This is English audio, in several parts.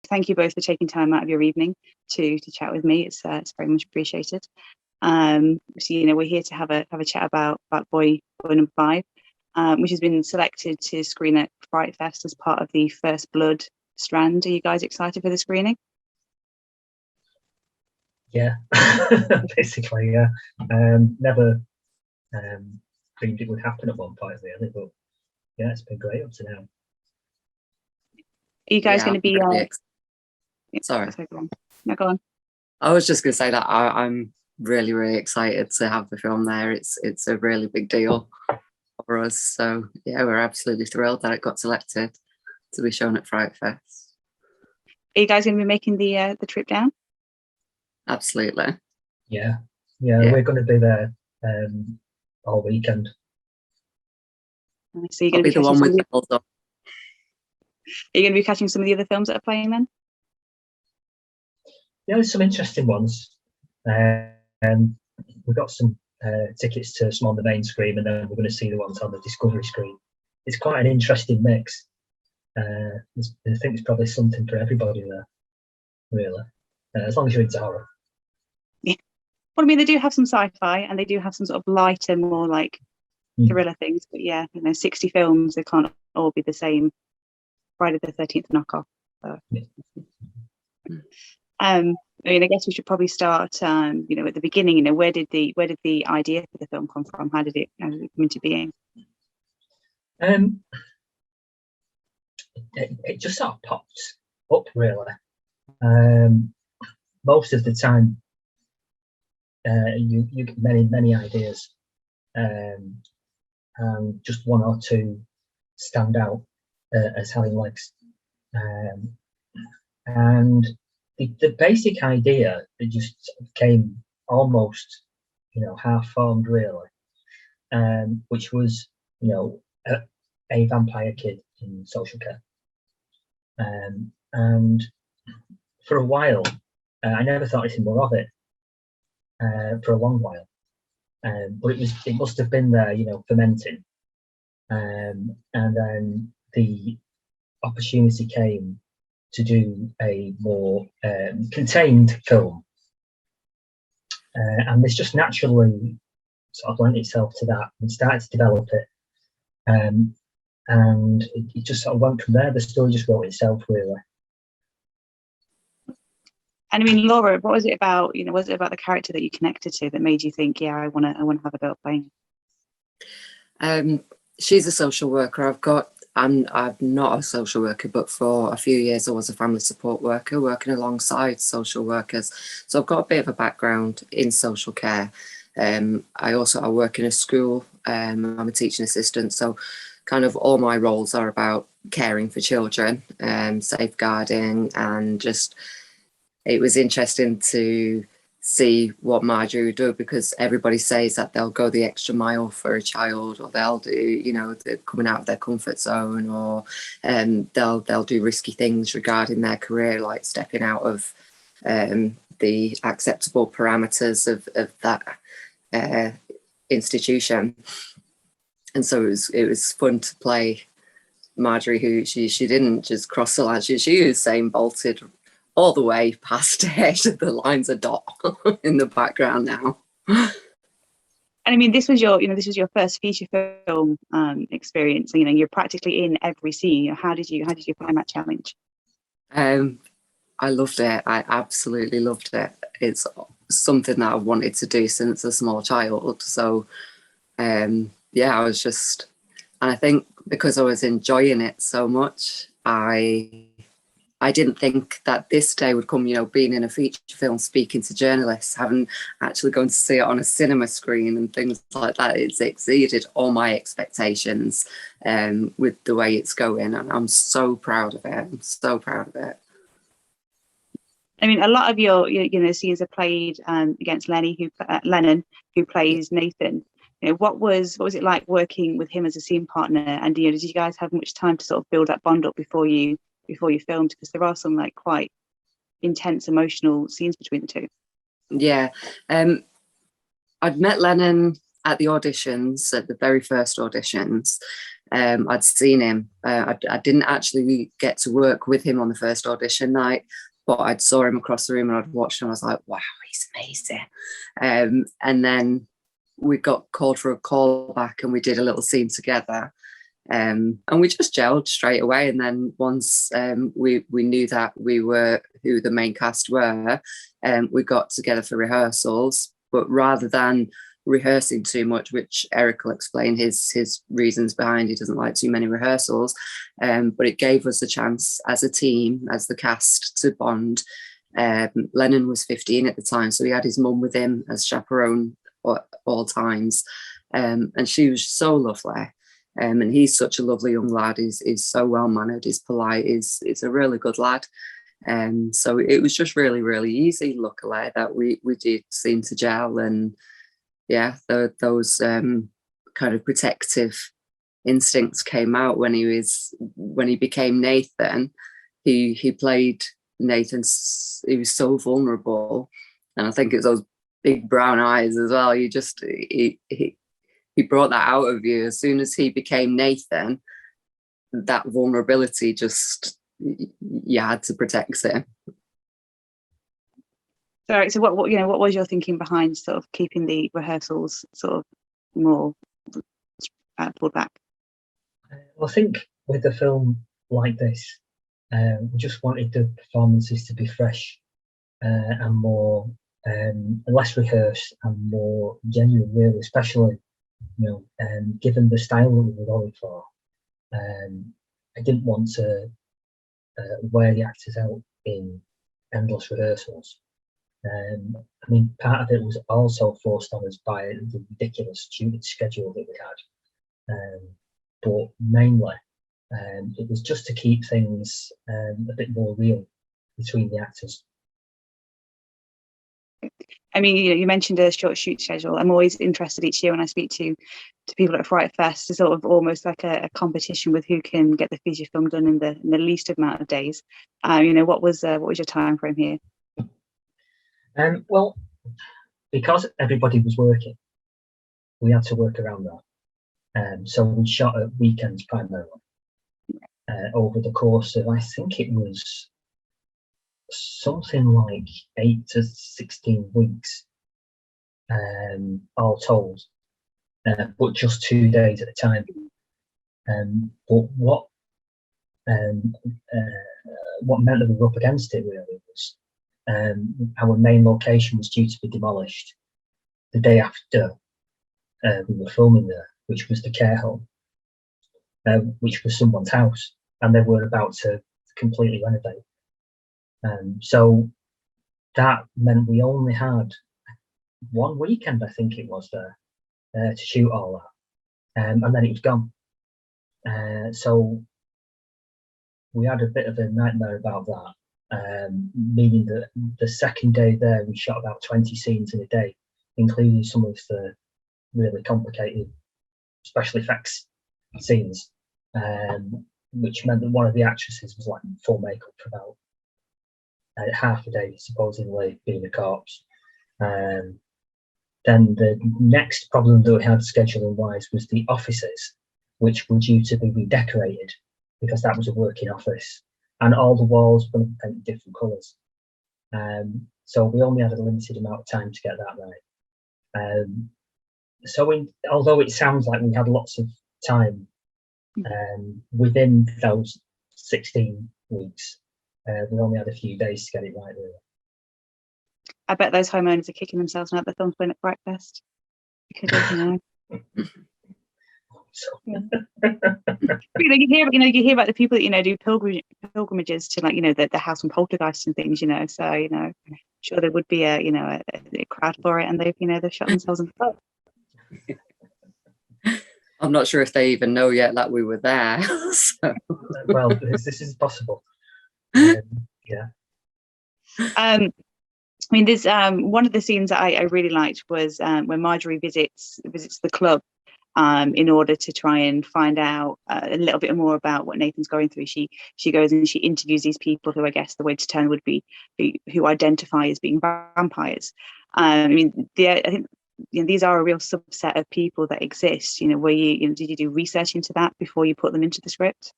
thank you both for taking time out of your evening to chat with me. It's very much appreciated. So we're here to have a chat about Boy Number 5, which has been selected to screen at FrightFest as part of the First Blood strand. Are you guys excited for the screening? Yeah, basically, yeah. Never dreamed it would happen at one point, really, but yeah, it's been great up to now. Are you guys going to be? Sorry. No, go on. I was just going to say that I'm really, really excited to have the film there. It's a really big deal for us. So yeah, we're absolutely thrilled that it got selected to be shown at FrightFest. Are you guys going to be making the trip down? Absolutely. Yeah, we're going to be there all weekend. So you're going to be the one with the hold up. Are you going to be catching some of the other films that are playing then? Yeah, there's some interesting ones. We've got some tickets to some on the main screen, and then we're going to see the ones on the Discovery screen. It's quite an interesting mix. I think there's probably something for everybody there, really, as long as you're into horror. Yeah. Well, I mean, they do have some sci-fi, and they do have some sort of lighter, more like thriller things. But yeah, 60 films, they can't all be the same Friday the 13th knockoff. So. Yeah. I mean, I guess we should probably start, at the beginning. Where did the idea for the film come from? How did it come into being? It just sort of popped up, really. Most of the time, you get many ideas, and just one or two stand out as having legs, and the basic idea, it just came almost, half formed, really, which was, a vampire kid in social care, and for a while, I never thought anything more of it, for a long while, but it must have been there, fermenting, and then the opportunity came to do a more contained film, and this just naturally sort of lent itself to that and started to develop it, and it just sort of went from there. The story just wrote itself, really. And I mean, Laura, what was it about? Was it about the character that you connected to that made you think, yeah, I want to have a go at playing? She's a social worker. I'm not a social worker, but for a few years I was a family support worker working alongside social workers. So I've got a bit of a background in social care. I work in a school. I'm a teaching assistant. So kind of all my roles are about caring for children, safeguarding, and just, it was interesting to see what Majorie would do, because everybody says that they'll go the extra mile for a child, or they'll do, they're coming out of their comfort zone, or they'll do risky things regarding their career, like stepping out of the acceptable parameters of that institution. And so it was fun to play Majorie, who she didn't just cross the line. She was saying bolted all the way past it. The lines are dot in the background now. And I mean, this was your first feature film experience. You're practically in every scene. How did you find that challenge? I loved it. I absolutely loved it. It's something that I've wanted to do since a small child. So I was just, and I think because I was enjoying it so much, I didn't think that this day would come, being in a feature film, speaking to journalists, having actually gone to see it on a cinema screen and things like that. It's exceeded all my expectations with the way it's going, and I'm so proud of it. I'm so proud of it. I mean, a lot of your scenes are played against Lennon, who plays Nathan. What was it like working with him as a scene partner? And did you guys have much time to sort of build that bond up before you filmed? Because there are some like quite intense emotional scenes between the two. Yeah, I'd met Lennon at the auditions, at the very first auditions, I'd seen him. I didn't actually get to work with him on the first audition night, but I'd saw him across the room and I'd watched him. I was like, wow, he's amazing. And then we got called for a call back and we did a little scene together. And we just gelled straight away. And then once we knew that we were who the main cast were, we got together for rehearsals. But rather than rehearsing too much, which Eric will explain his reasons behind, he doesn't like too many rehearsals, but it gave us a chance as a team, as the cast, to bond. Lennon was 15 at the time, so he had his mum with him as chaperone at all times, and she was so lovely. And he's such a lovely young lad. He's so well mannered. He's polite. He's a really good lad. So it was just really, really easy. Luckily, that we did seem to gel, and yeah, those kind of protective instincts came out when he became Nathan. He played Nathan. He was so vulnerable, and I think it's those big brown eyes as well. He brought that out of you. As soon as he became Nathan, that vulnerability just, you had to protect it. So what was your thinking behind sort of keeping the rehearsals sort of more pulled back? Well, I think with a film like this, we just wanted the performances to be fresh and more less rehearsed and more genuine, really, especially given the style that we were going for. I didn't want to wear the actors out in endless rehearsals. I mean, part of it was also forced on us by the ridiculous student schedule that we had. But mainly, it was just to keep things a bit more real between the actors. I mean, you mentioned a short shoot schedule. I'm always interested each year when I speak to people at FrightFest, it's sort of almost like a competition with who can get the feature film done in the least amount of days. What was your time frame here? Well, because everybody was working, we had to work around that. So we shot at weekends primarily over the course of, I think it was something like 8 to 16 weeks, all told, but just 2 days at a time. But what meant that we were up against it really was our main location was due to be demolished the day after we were filming there, which was the care home, which was someone's house, and they were about to completely renovate. So that meant we only had one weekend, I think it was, there to shoot all that, and then it was gone. So we had a bit of a nightmare about that, meaning that the second day there we shot about 20 scenes in a day, including some of the really complicated special effects scenes, which meant that one of the actresses was like full makeup for about half a day, supposedly being a corpse. Then the next problem that we had scheduling wise was the offices, which were due to be redecorated because that was a working office, and all the walls were painted different colours. So we only had a limited amount of time to get that right. So although it sounds like we had lots of time, within those 16 weeks, we only had a few days to get it right, really. I bet those homeowners are kicking themselves now that the film's been at FrightFest. Because, So. yeah. you hear about the people that do pilgrimages to the house from Poltergeist and things, so I'm sure there would be a crowd for it, and they've shot themselves in the foot. I'm not sure if they even know yet that we were there. So. Well, this is possible. Yeah. I mean, there's one of the scenes that I really liked was when Majorie visits the club in order to try and find out a little bit more about what Nathan's going through. She goes and she interviews these people who I guess the way to turn would be who identify as being vampires. I mean, I think these are a real subset of people that exist. Were did you do research into that before you put them into the script?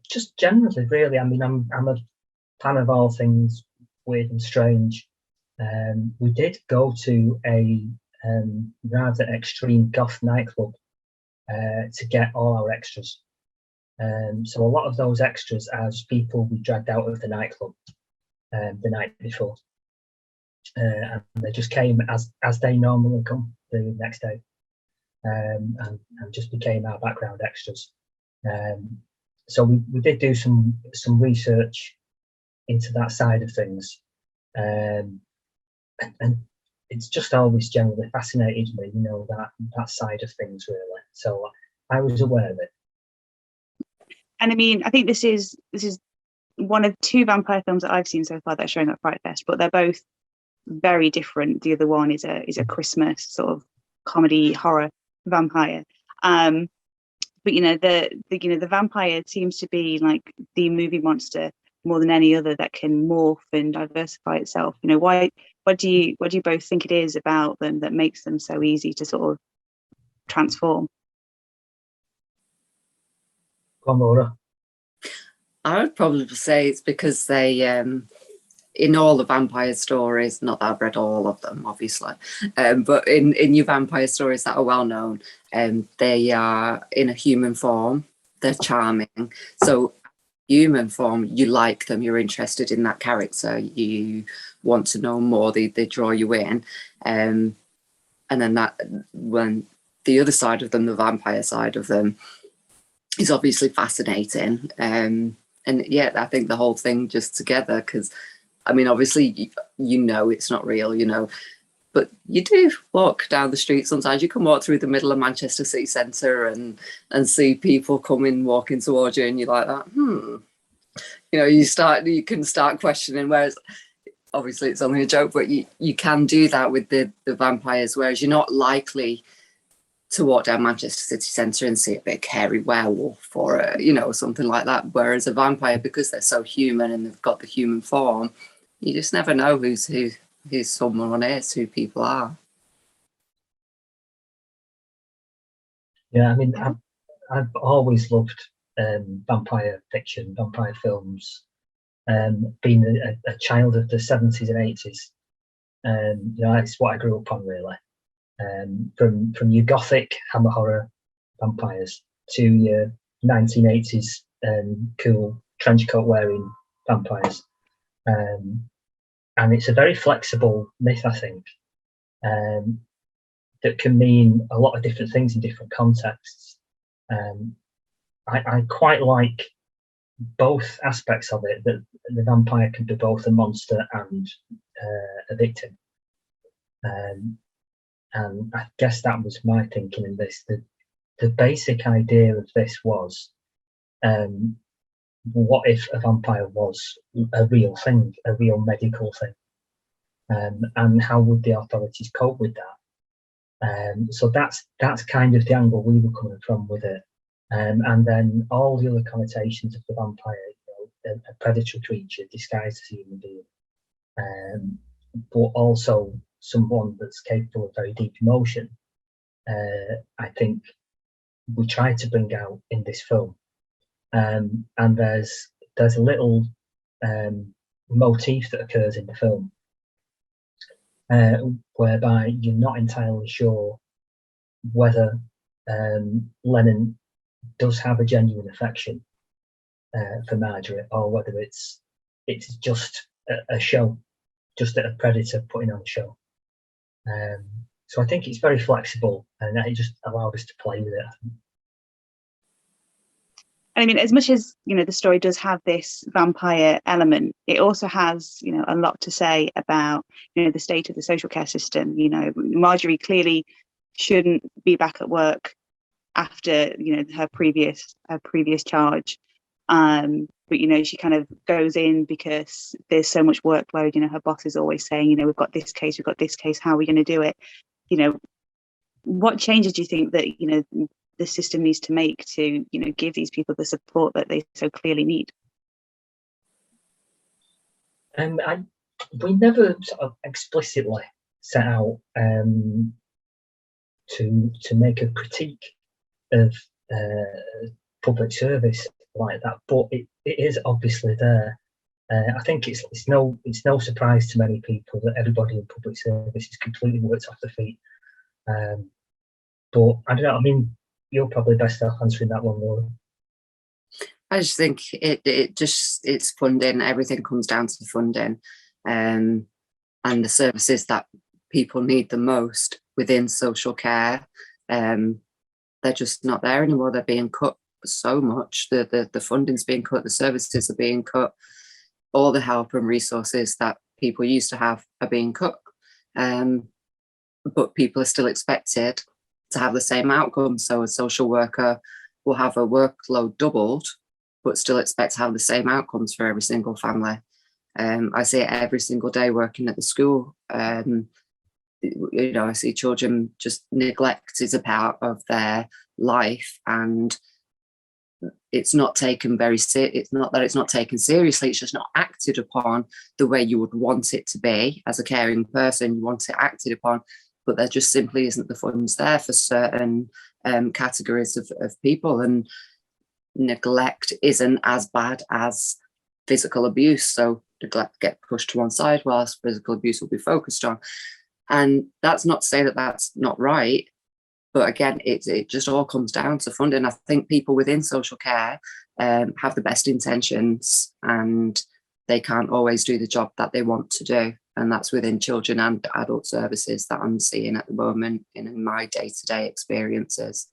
Just generally, really. I mean, I'm a fan of all things weird and strange. We did go to a rather extreme goth nightclub to get all our extras. So a lot of those extras are just people we dragged out of the nightclub the night before, and they just came as they normally come the next day, and just became our background extras. So we did do some research into that side of things, and it's just always generally fascinated me, that side of things, really. So I was aware of it. And I mean, I think this is one of two vampire films that I've seen so far that are showing at FrightFest, but they're both very different. The other one is a Christmas sort of comedy horror vampire. But the vampire seems to be like the movie monster more than any other that can morph and diversify itself. What do you both think it is about them that makes them so easy to sort of transform? Go on, Laura. I would probably say it's because they, in all the vampire stories, not that I've read all of them, obviously, but in your vampire stories that are well known, they are in a human form. They're charming. So human form, you like them, you're interested in that character, you want to know more, they draw you in. And then that, when the other side of them, the vampire side of them, is obviously fascinating. And yeah, I think the whole thing just together, because I mean, obviously, it's not real, but you do walk down the street sometimes. You can walk through the middle of Manchester city centre and see people walking towards you, and you're like that. You can start questioning. Whereas, obviously, it's only a joke, but you can do that with the vampires. Whereas you're not likely to walk down Manchester city centre and see a big hairy werewolf or something like that. Whereas a vampire, because they're so human and they've got the human form, you just never know who someone is, who people are. Yeah, I mean, I've always loved vampire fiction, vampire films. Being a child of the 70s and 80s, that's what I grew up on, really. From your gothic hammer horror vampires to your 1980s cool trench coat wearing vampires, and it's a very flexible myth, I think, that can mean a lot of different things in different contexts. I quite like both aspects of it, that the vampire can be both a monster and a victim. And I guess that was my thinking in this. The basic idea of this was, what if a vampire was a real thing, a real medical thing? And how would the authorities cope with that? So that's kind of the angle we were coming from with it. And then all the other connotations of the vampire, a predatory creature disguised as a human being, but also someone that's capable of very deep emotion. I think we tried to bring out in this film, and there's a little motif that occurs in the film, whereby you're not entirely sure whether Lennon does have a genuine affection for Majorie, or whether it's just a show, just a predator putting on a show. So I think it's very flexible, and it just allowed us to play with it. And I mean, as much as the story does have this vampire element, it also has a lot to say about the state of the social care system. Majorie clearly shouldn't be back at work after her previous charge, but she kind of goes in because there's so much workload. Her boss is always saying, we've got this case, how are we going to do it? What changes do you think that the system needs to make to give these people the support that they so clearly need? We never sort of explicitly set out to make a critique of public service like that, but it is obviously there. I think it's no surprise to many people that everybody in public service is completely worked off their feet. But I don't know. I mean, you're probably best off answering that one, Laura. I just think it's funding. Everything comes down to funding, and the services that people need the most within social care. They're just not there anymore. They're being cut so much. The funding's being cut. The services are being cut. All the help and resources that people used to have are being cut. But people are still expected to have the same outcome. So a social worker will have a workload doubled, but still expect to have the same outcomes for every single family. I see it every single day working at the school. You know, I see children just neglect is a part of their life, and it's not taken it's not that it's not taken seriously, it's just not acted upon the way you would want it to be. As a caring person, you want it acted upon, but there just simply isn't the funds there for certain categories of people, and neglect isn't as bad as physical abuse. So neglect get pushed to one side whilst physical abuse will be focused on. And that's not to say that that's not right, but again, it just all comes down to funding. I think people within social care have the best intentions, and they can't always do the job that they want to do. And that's within children and adult services that I'm seeing at the moment in my day-to-day experiences.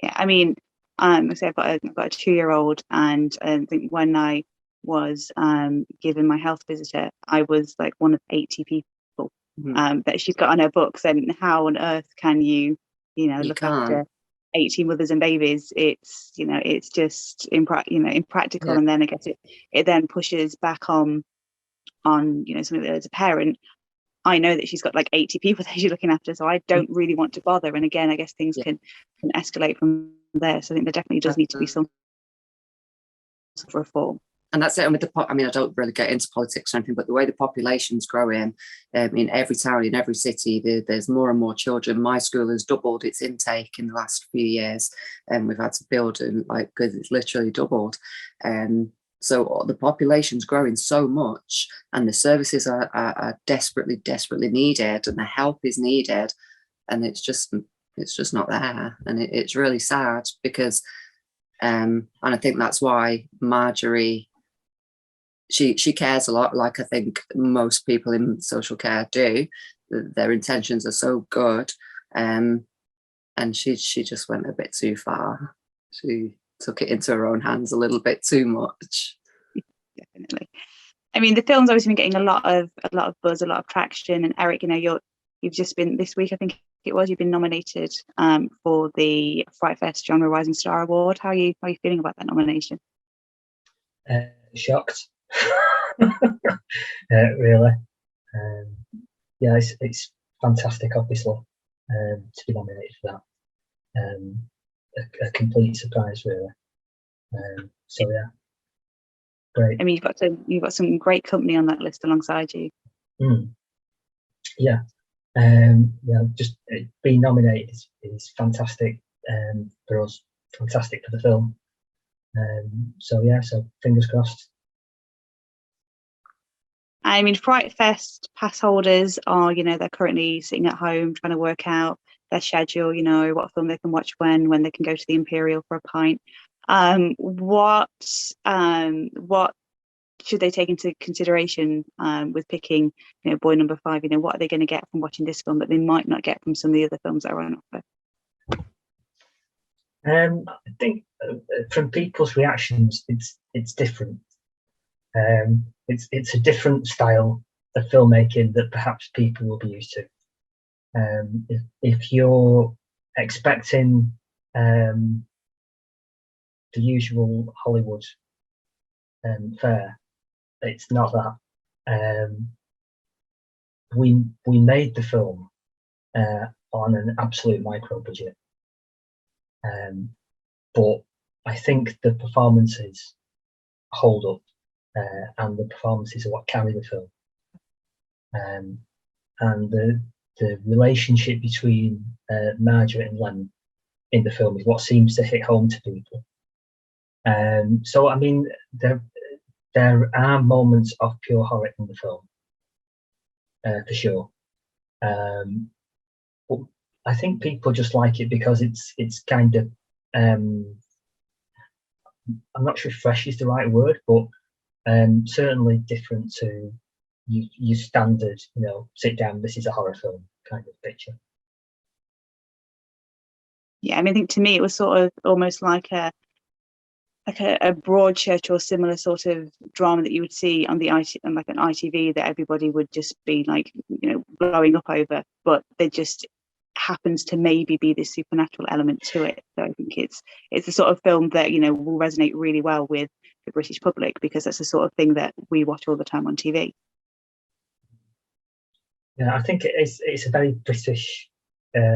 Yeah, I mean, I've got a 2-year-old, and I think when I was given my health visitor, I was like one of 80 people that she's got on her books. And how on earth can you look after 80 mothers and babies? It's it's just impractical. And then I guess it then pushes back on something that as a parent, I know that she's got like 80 people that she's looking after, so I don't really want to bother. And again, I guess things can escalate from there. So I think there definitely does need to be some sort of reform. And that's it. And with I don't really get into politics or anything, but the way the population's growing in every town, in every city, there's more and more children. My school has doubled its intake in the last few years, and we've had to build because it's literally doubled. So the population's growing so much, and the services are desperately, desperately needed, and the help is needed, and it's just not there, and it's really sad because, and I think that's why Majorie. She cares a lot, like I think most people in social care do. Their intentions are so good, and she just went a bit too far. She took it into her own hands a little bit too much. Definitely. I mean, the film's obviously been getting a lot of buzz, a lot of traction. And Eric, you've just been this week, I think it was, you've been nominated for the FrightFest Genre Rising Star Award. How are you feeling about that nomination? Shocked. Really. Yeah, it's fantastic, obviously, to be nominated for that. A complete surprise, really. So yeah, great. I mean, you've got some great company on that list alongside you. Yeah. Just being nominated is fantastic for us, fantastic for the film. So fingers crossed. I mean, FrightFest pass holders are, they're currently sitting at home trying to work out their schedule, what film they can watch when they can go to the Imperial for a pint. What should they take into consideration with picking, boy number 5? What are they going to get from watching this film that they might not get from some of the other films that are on offer? I think from people's reactions, it's different. It's a different style of filmmaking that perhaps people will be used to. If you're expecting the usual Hollywood fare, it's not that. We made the film on an absolute micro budget, but I think the performances hold up. And the performances are what carry the film. and the relationship between Margaret and Lennon in the film is what seems to hit home to people. So I mean, there are moments of pure horror in the film, for sure. But I think people just like it because it's kind of I'm not sure if fresh is the right word, but certainly different to your standard, you know, sit down, this is a horror film kind of picture. Yeah, I mean, I think to me it was sort of almost like a Broadchurch or similar sort of drama that you would see on the on like an ITV that everybody would just be like, you know, blowing up over, but there just happens to maybe be this supernatural element to it. So I think it's the sort of film that, you know, will resonate really well with the British public because that's the sort of thing that we watch all the time on TV. Yeah, I think it's a very British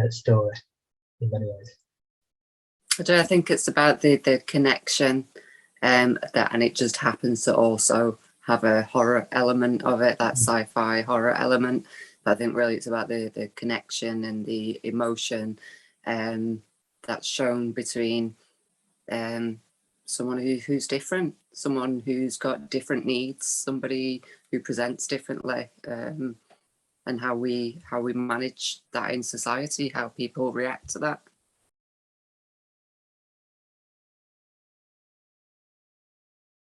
story in many ways. I think it's about the connection, and it just happens to also have a horror element of it, that sci-fi horror element. But I think really it's about the connection and the emotion that's shown between someone who's different, someone who's got different needs, somebody who presents differently, and how we manage that in society, how people react to that.